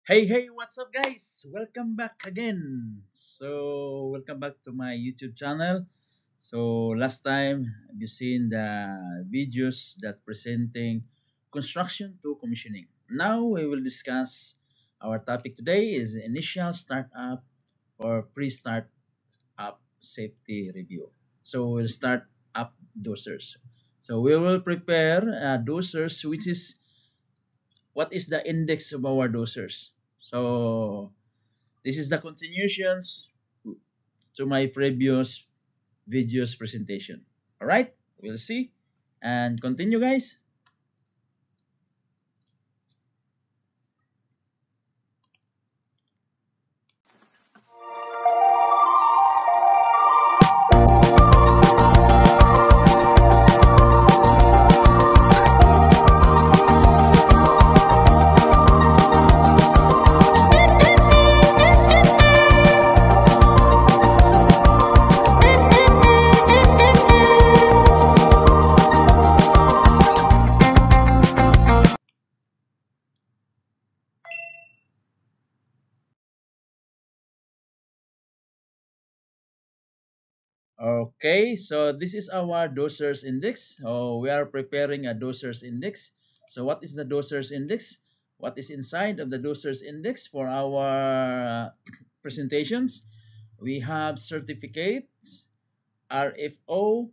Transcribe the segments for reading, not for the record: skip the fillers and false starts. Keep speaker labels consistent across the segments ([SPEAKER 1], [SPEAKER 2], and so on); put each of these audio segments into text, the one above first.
[SPEAKER 1] Hey, what's up, guys? Welcome back again. Welcome back to my YouTube channel. Last time you seen the videos that presenting construction to commissioning. Now we will discuss our topic today is initial startup or pre-start up safety review. We'll start up dosers. We will prepare dosers, which is what is the index of our dosers. So this is the continuations to my previous videos presentation. All right, we'll see and continue, guys. Okay, so this is our dosers index. We are preparing a dosers index. So what is the dosers index? What is inside of the dosers index for our presentations? We have certificates, RFO,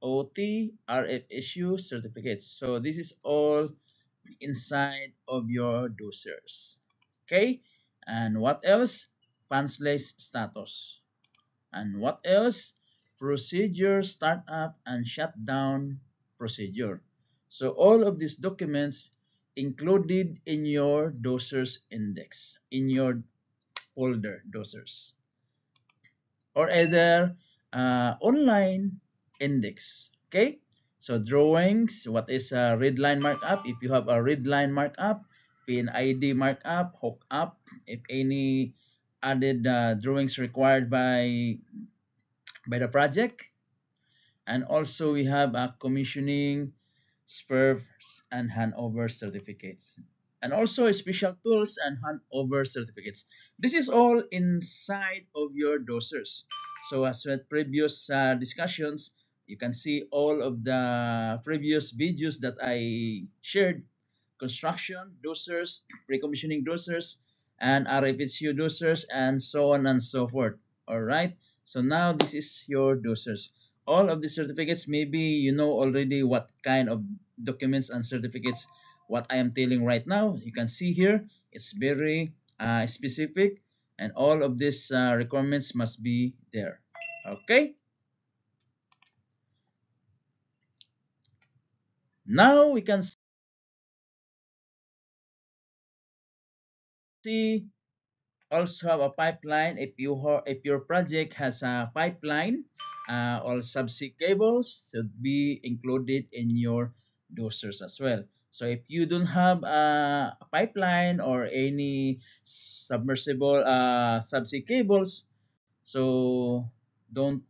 [SPEAKER 1] OT, RFSU certificates. So this is all inside of your dosers. Okay, and what else? Pansless status. And what else? Procedure, startup, and shutdown procedure. So all of these documents included in your dosers index, in your folder dosers, or either online index. Okay, so drawings, what is a read line markup? If you have a read line markup, pin ID markup, hook up, if any added drawings required by the project. And also we have a commissioning, spurs, and handover certificates. And also special tools and handover certificates. This is all inside of your dosers. So as with previous discussions, you can see all of the previous videos that I shared. Construction dosers, pre-commissioning dosers, and RFSU dosers, and so on and so forth. All right. So now this is your dosers. All of the certificates, maybe you know already what kind of documents and certificates what I am telling right now. You can see here, it's very specific, and all of these requirements must be there. Okay. Now we can see also have a pipeline. If your project has a pipeline, all subsea cables should be included in your dosers as well. So if you don't have a pipeline or any submersible subsea cables, so don't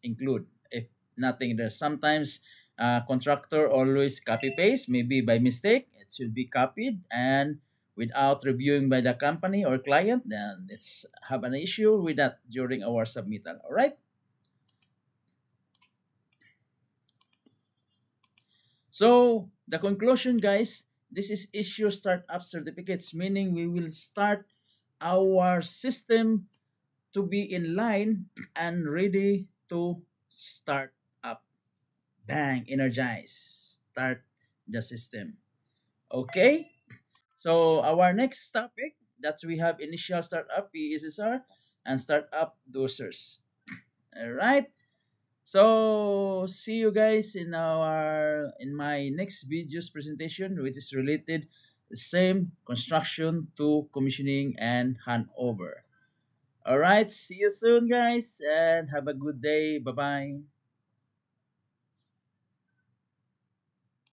[SPEAKER 1] include. If nothing there, sometimes contractor always copy paste, maybe by mistake it should be copied, and without reviewing by the company or client, then let's have an issue with that during our submittal. All right, so the conclusion, guys, this is issue startup certificates, meaning we will start our system to be in line and ready to start up. Bang, energize, start the system. Okay, so our next topic that we have initial startup PSSR and startup dosers. All right, so see you guys in my next videos presentation, which is related the same construction to commissioning and handover. All right, see you soon, guys, and have a good day. Bye bye.